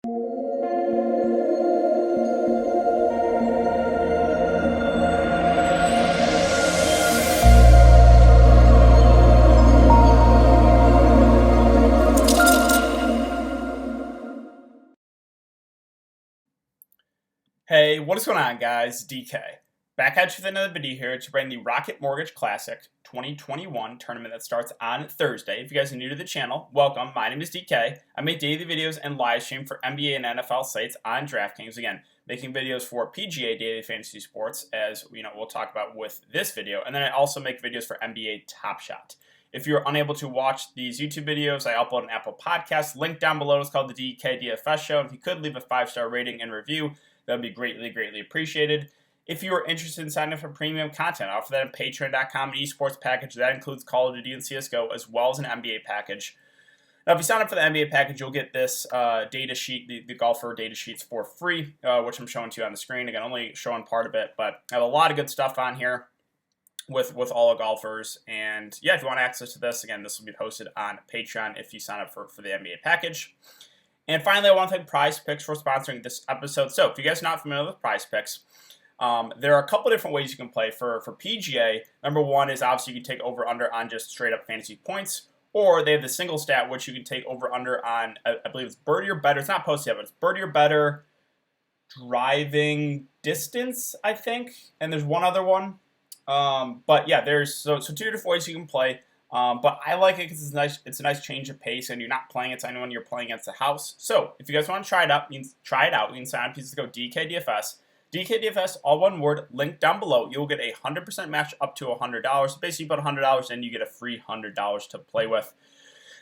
Hey, what is going on, guys? DK. Back at you with another video here to bring the Rocket Mortgage Classic 2021 tournament that starts on Thursday. If you guys are new to the channel, welcome. My name is DK. I make daily videos and live stream for NBA and NFL sites on Draftkings. Again, making videos for PGA daily fantasy sports, as we'll talk about with this video. And then I also make videos for NBA Top Shot. If you're unable to watch these YouTube videos, I upload an Apple Podcast. Link down below is called the DKDFS Show. If you could leave a 5-star rating and review, that would be greatly appreciated. If you are interested in signing up for premium content, I offer that on Patreon.com, an esports package. That includes Call of Duty and CSGO, as well as an NBA package. Now, if you sign up for the NBA package, you'll get this data sheet, the golfer data sheets for free, which I'm showing to you on the screen. Again, only showing part of it, but I have a lot of good stuff on here with all the golfers. And yeah, if you want access to this, again, this will be posted on Patreon if you sign up for the NBA package. And finally, I want to thank Prize Picks for sponsoring this episode. So if you guys are not familiar with Prize Picks, there are a couple different ways you can play. For PGA, number one is obviously you can take over-under on just straight-up fantasy points, or they have the single stat, which you can take over-under on, I believe it's birdie or better. It's not posted yet, but it's birdie or better driving distance, I think. And there's one other one. But yeah, there's so two different ways you can play. But I like it because it's a nice change of pace, and you're not playing against anyone, you're playing against the house. So if you guys want to try it out, you can sign up. You go DKDFS. DKDFS, all one word, link down below. You'll get a 100% match up to $100. So basically, you put $100 and you get a free $100 to play with.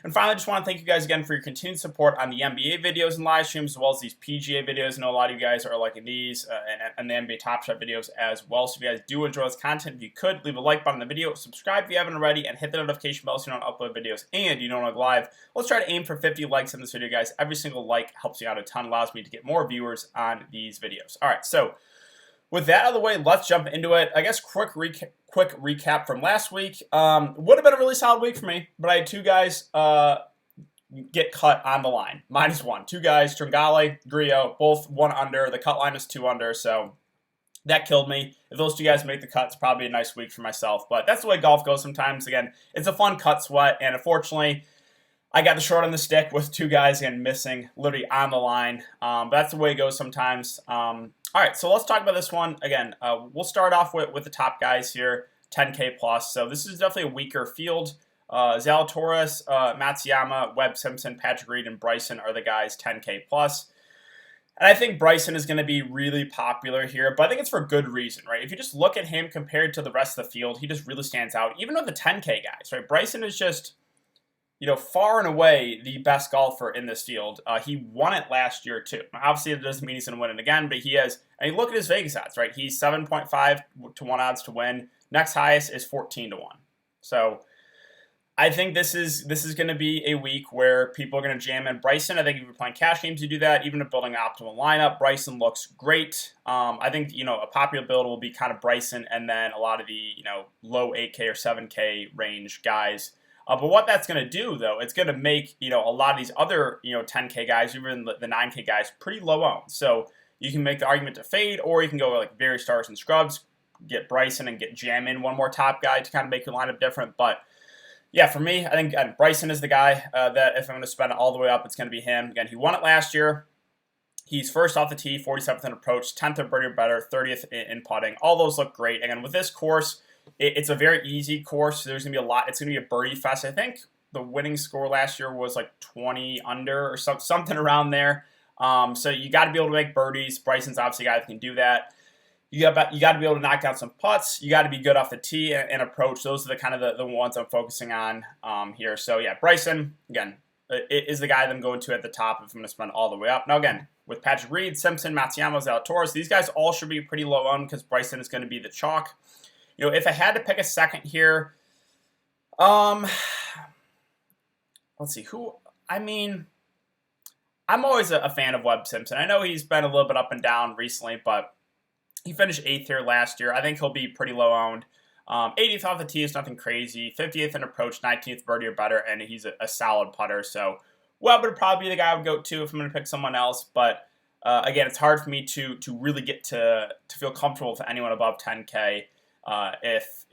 And finally, I just want to thank you guys again for your continued support on the NBA videos and live streams, as well as these PGA videos. I know a lot of you guys are liking these and the NBA Top Shot videos as well. So if you guys do enjoy this content, if you could, leave a like button on the video, subscribe if you haven't already, and hit the notification bell so you don't upload videos and you don't go live. Let's try to aim for 50 likes in this video, guys. Every single like helps you out a ton, allows me to get more viewers on these videos. All right, so with that out of the way, let's jump into it. I guess quick recap from last week. Would have been a really solid week for me, but I had two guys get cut on the line. -1. Two guys, Tringale, Grillo, both 1 under. The cut line is 2 under, so that killed me. If those two guys make the cut, it's probably a nice week for myself. But that's the way golf goes sometimes. Again, it's a fun cut sweat, and unfortunately, I got the short on the stick with two guys again missing literally on the line. But that's the way it goes sometimes. All right, so let's talk about this one. Again, we'll start off with the top guys here, 10K plus. So this is definitely a weaker field. Zalatoris, Matsuyama, Webb Simpson, Patrick Reed, and Bryson are the guys 10K plus. And I think Bryson is going to be really popular here, but I think it's for good reason, right? If you just look at him compared to the rest of the field, he just really stands out. Even with the 10K guys, right? Bryson is just, far and away the best golfer in this field. He won it last year too. Now, obviously, it doesn't mean he's going to win it again, but he has. And you look at his Vegas odds, right? He's 7.5 to 1 odds to win. Next highest is 14 to 1. So I think this is going to be a week where people are going to jam in Bryson. I think if you're playing cash games, you do that. Even if building an optimal lineup, Bryson looks great. I think a popular build will be kind of Bryson, and then a lot of the low 8K or 7K range guys. But what that's going to do, though, it's going to make, a lot of these other, 10K guys, even the 9K guys, pretty low owned. So you can make the argument to fade, or you can go like very stars and scrubs, get Bryson and get jam in one more top guy to kind of make your lineup different. But yeah, for me, I think Bryson is the guy that if I'm going to spend it all the way up, it's going to be him. Again, he won it last year. He's first off the tee, 47th in approach, 10th in birdie or better, 30th in putting. All those look great. Again, with this course, it's a very easy course. There's going to be a lot. It's going to be a birdie fest. I think the winning score last year was like 20 under or something around there. So you got to be able to make birdies. Bryson's obviously a guy that can do that. You got to be able to knock out some putts. You got to be good off the tee and approach. Those are the kind of the ones I'm focusing on here. So yeah, Bryson, again, is the guy that I'm going to at the top if I'm going to spend all the way up. Now again, with Patrick Reed, Simpson, Matsuyama, Zalatoris, these guys all should be pretty low on because Bryson is going to be the chalk. If I had to pick a second here, let's see who. I'm always a fan of Webb Simpson. I know he's been a little bit up and down recently, but he finished 8th here last year. I think he'll be pretty low owned. 80th off the tee is nothing crazy. 50th in approach, 19th birdie or better, and he's a solid putter. So Weber would probably be the guy I would go to if I'm going to pick someone else. But again, it's hard for me to really get to feel comfortable with anyone above 10K if,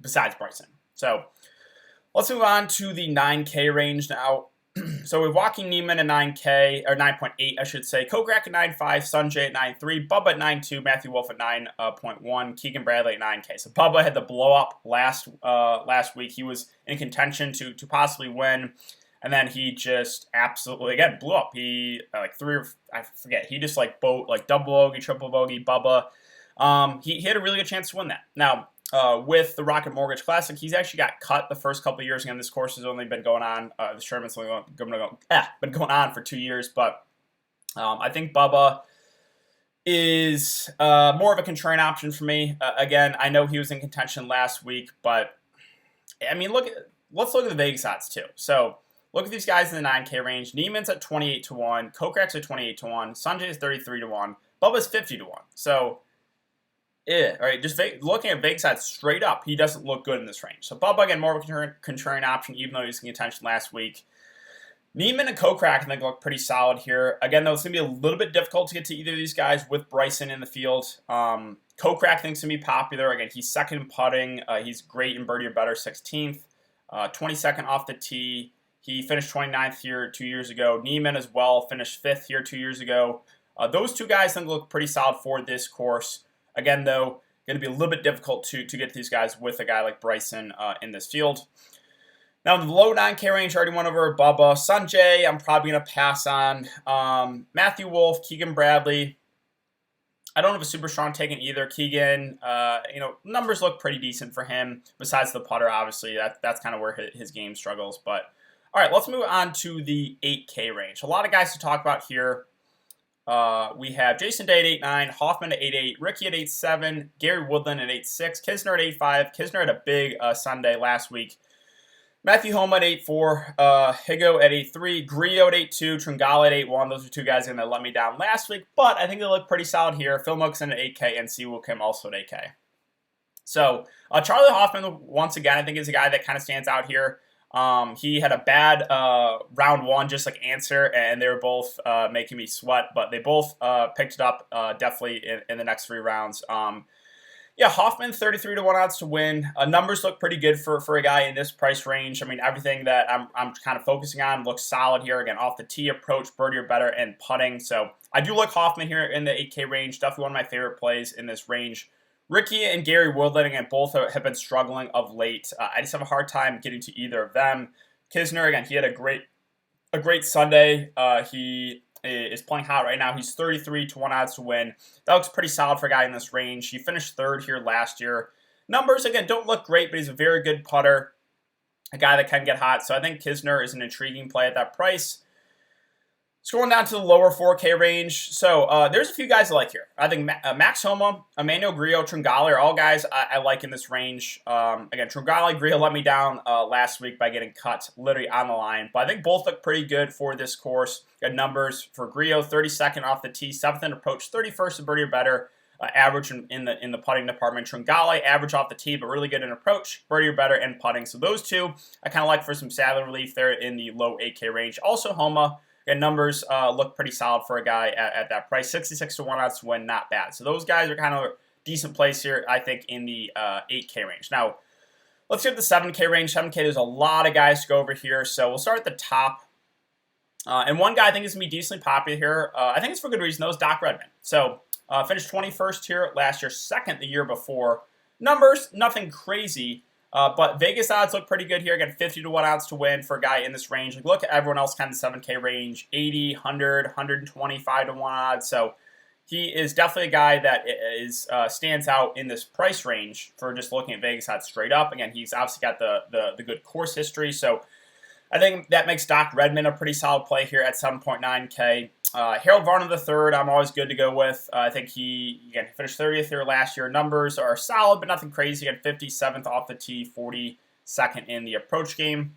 besides Bryson. So let's move on to the 9K range now. So we have Joaquin Niemann at 9K, or 9.8, I should say. Kokrak at 9.5, Sanjay at 9.3, Bubba at 9.2, Matthew Wolf at 9.1, Keegan Bradley at 9K. So Bubba had the blow up last week. He was in contention to possibly win, and then he just absolutely, again, blew up. He, he just double bogey, triple bogey, Bubba. He had a really good chance to win that. Now, with the Rocket Mortgage Classic, he's actually got cut the first couple of years. Again, this course has only been going on. This tournament's only been going on for 2 years. But I think Bubba is more of a contrarian option for me. Again, I know he was in contention last week, but I mean, let's look at the Vegas odds too. So look at these guys in the 9K range. Niemann's at 28-1, Kokrak's at 28-1, Sanjay is 33-1, Bubba's 50-1. So all right, just looking at Vegas odds straight up, he doesn't look good in this range. So Bubba, again, more of a contrarian option, even though he was in contention last week. Niemann and Kokrak, I think, look pretty solid here. Again, though, it's going to be a little bit difficult to get to either of these guys with Bryson in the field. Kokrak thinks going to be popular. Again, he's second in putting. He's great in birdie or better, 16th. 22nd off the tee. He finished 29th here 2 years ago. Niemann as well finished 5th here 2 years ago. Those two guys, I think, look pretty solid for this course. Again, though, going to be a little bit difficult to get these guys with a guy like Bryson in this field. Now, in the low 9K range, I already went over Bubba. Sanjay, I'm probably going to pass on. Matthew Wolf, Keegan Bradley. I don't have a super strong take in either. Keegan, numbers look pretty decent for him. Besides the putter, obviously, that's kind of where his game struggles. But, all right, let's move on to the 8K range. A lot of guys to talk about here. We have Jason Day at 8.9, Hoffman at 8.8, Ricky at 8.7, Gary Woodland at 8.6, Kisner at 8.5. Kisner had a big Sunday last week. Matthew Homa at 8.4, Higo at 8.3, Grillo at 8.2, Tringale at 8.1. Those are two guys that let me down last week, but I think they look pretty solid here. Phil Mickelson at 8K and Siwoo Kim also at 8K. So Charlie Hoffman, once again, I think is a guy that kind of stands out here. He had a bad round one, just like Answer, and they were both making me sweat, but they both picked it up definitely in the next 3 rounds. Hoffman, 33-1 odds to win. Numbers look pretty good for a guy in this price range. I mean, everything that I'm kind of focusing on looks solid here. Again, off the tee approach, birdie or better, and putting. So I do like Hoffman here in the 8K range. Definitely one of my favorite plays in this range. Ricky and Gary Woodland, again, both have been struggling of late. I just have a hard time getting to either of them. Kisner, again, he had a great Sunday. He is playing hot right now. He's 33-1 odds to win. That looks pretty solid for a guy in this range. He finished 3rd here last year. Numbers, again, don't look great, but he's a very good putter, a guy that can get hot. So I think Kisner is an intriguing play at that price. Scrolling down to the lower 4K range. So there's a few guys I like here. I think Max Homa, Emmanuel Grillo, Tringale are all guys I like in this range. Again, Tringale, Grillo let me down last week by getting cut literally on the line. But I think both look pretty good for this course. Got numbers for Grillo, 32nd off the tee, 7th in approach, 31st in birdie or better. Average in the putting department. Tringale, average off the tee, but really good in approach, birdie or better, and putting. So those two I kind of like for some salary relief there in the low 8K range. Also Homa. And numbers look pretty solid for a guy at that price. 66-1 odds to win, not bad. So those guys are kind of a decent place here, I think, in the 8K range. Now, let's get the 7K range. 7K, there's a lot of guys to go over here. So we'll start at the top. And one guy I think is going to be decently popular here. I think it's for good reason, though, is Doc Redman. So finished 21st here last year, 2nd the year before. Numbers, nothing crazy. But Vegas odds look pretty good here. Again, 50-1 odds to win for a guy in this range. Like, look at everyone else kind of 7K range, 80, 100, 125-1 odds. So he is definitely a guy that stands out in this price range for just looking at Vegas odds straight up. Again, he's obviously got the good course history. So I think that makes Doc Redman a pretty solid play here at 7.9K. Harold Varner III, I'm always good to go with. I think he finished 30th here last year. Numbers are solid, but nothing crazy. Again, 57th off the tee, 42nd in the approach game.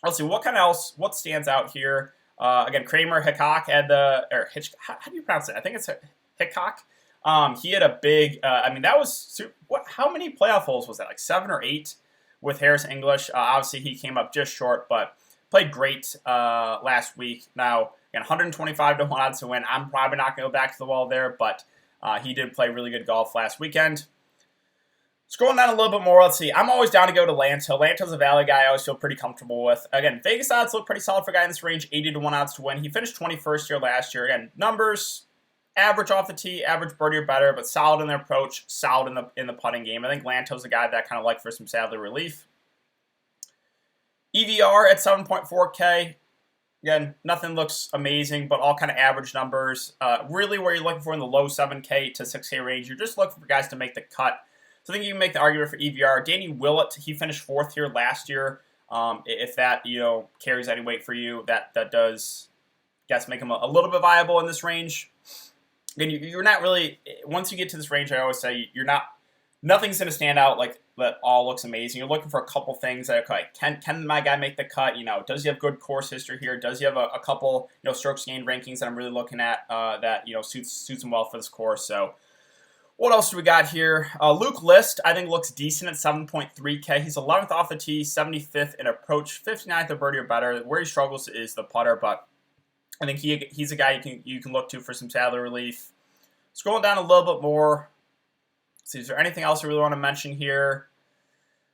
Let's see, what stands out here? Again, Kramer Hickok had how do you pronounce it? I think it's Hickok. He had a big, that was, how many playoff holes was that? Like 7 or 8 with Harris English. Obviously, he came up just short, but Played great last week. Now, again, 125 to 1 odds to win. I'm probably not going to go back to the wall there, but he did play really good golf last weekend. Scrolling down a little bit more, let's see. I'm always down to go to Lanto. Lanto's a value guy I always feel pretty comfortable with. Again, Vegas odds look pretty solid for a guy in this range, 80 to 1 odds to win. He finished 21st here last year. Again, numbers, average off the tee, average birdie or better, but solid in their approach, solid in the putting game. I think Lanto's a guy that I kind of like for some salary relief. EVR at 7.4K. Again, nothing looks amazing, but all kind of average numbers. Really where you're looking for in the low 7K to 6K range, you're just looking for guys to make the cut. So I think you can make the argument for EVR. Danny Willett, he finished 4th here last year. If that carries any weight for you, that does, I guess, make him a little bit viable in this range. Again, you're not really, once you get to this range, I always say nothing's going to stand out like that all looks amazing. You're looking for a couple things that, okay, can my guy make the cut? Does he have good course history here? Does he have a couple strokes gained rankings that I'm really looking at that suits him well for this course? So what else do we got here? Luke List, I think, looks decent at 7.3K. He's 11th off the tee, 75th in approach, 59th of birdie or better. Where he struggles is the putter, but I think he's a guy you can look to for some salary relief. Scrolling down a little bit more. See, is there anything else I really want to mention here?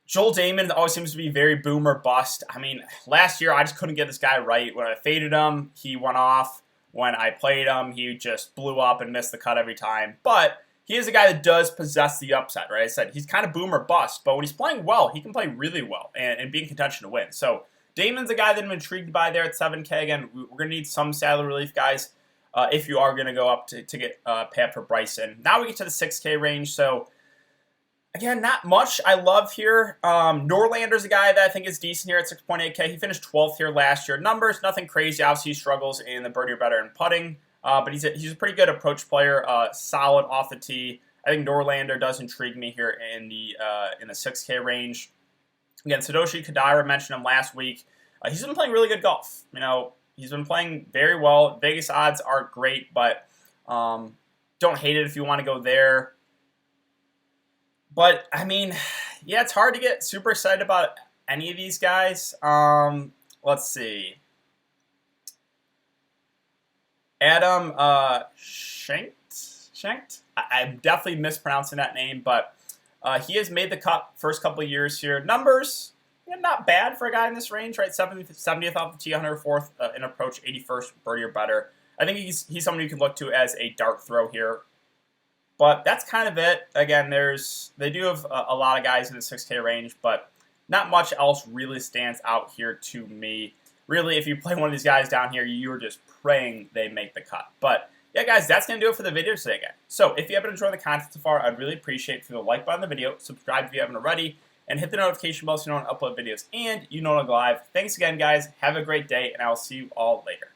Joel Damon always seems to be very boom or bust. I mean, last year I just couldn't get this guy right. When I faded him, he went off. When I played him, he just blew up and missed the cut every time. But he is a guy that does possess the upside, right? I said he's kind of boom or bust, but when he's playing well, he can play really well and be in contention to win. So Damon's a guy that I'm intrigued by there at 7K. Again, we're going to need some salary relief, guys, if you are going to go up to get pay up for Bryson. Now we get to the 6K range. So again, not much I love here. Norlander's a guy that I think is decent here at 6.8K. He finished 12th here last year. Numbers, nothing crazy. Obviously, he struggles in the birdie or better in putting. But he's a pretty good approach player, solid off the tee. I think Norlander does intrigue me here in the 6K range. Again, Sadoshi Kodaira, mentioned him last week. He's been playing really good golf. He's been playing very well. Vegas odds aren't great, but don't hate it if you want to go there. But, I mean, yeah, it's hard to get super excited about any of these guys. Let's see. Adam Schenkt? I'm definitely mispronouncing that name, but he has made the cut first couple of years here. Numbers, not bad for a guy in this range, right? 70th off the tee, 104th in approach, 81st birdie or better. I think he's someone you can look to as a dart throw here. But that's kind of it. Again, they do have a lot of guys in the 6K range, but not much else really stands out here to me. Really, if you play one of these guys down here, you're just praying they make the cut. But yeah, guys, that's going to do it for the video today, again. So if you haven't enjoyed the content so far, I'd really appreciate if you would like button on the video, subscribe if you haven't already, and hit the notification bell so you know when I upload videos and you know when I go live. Thanks again, guys. Have a great day, and I will see you all later.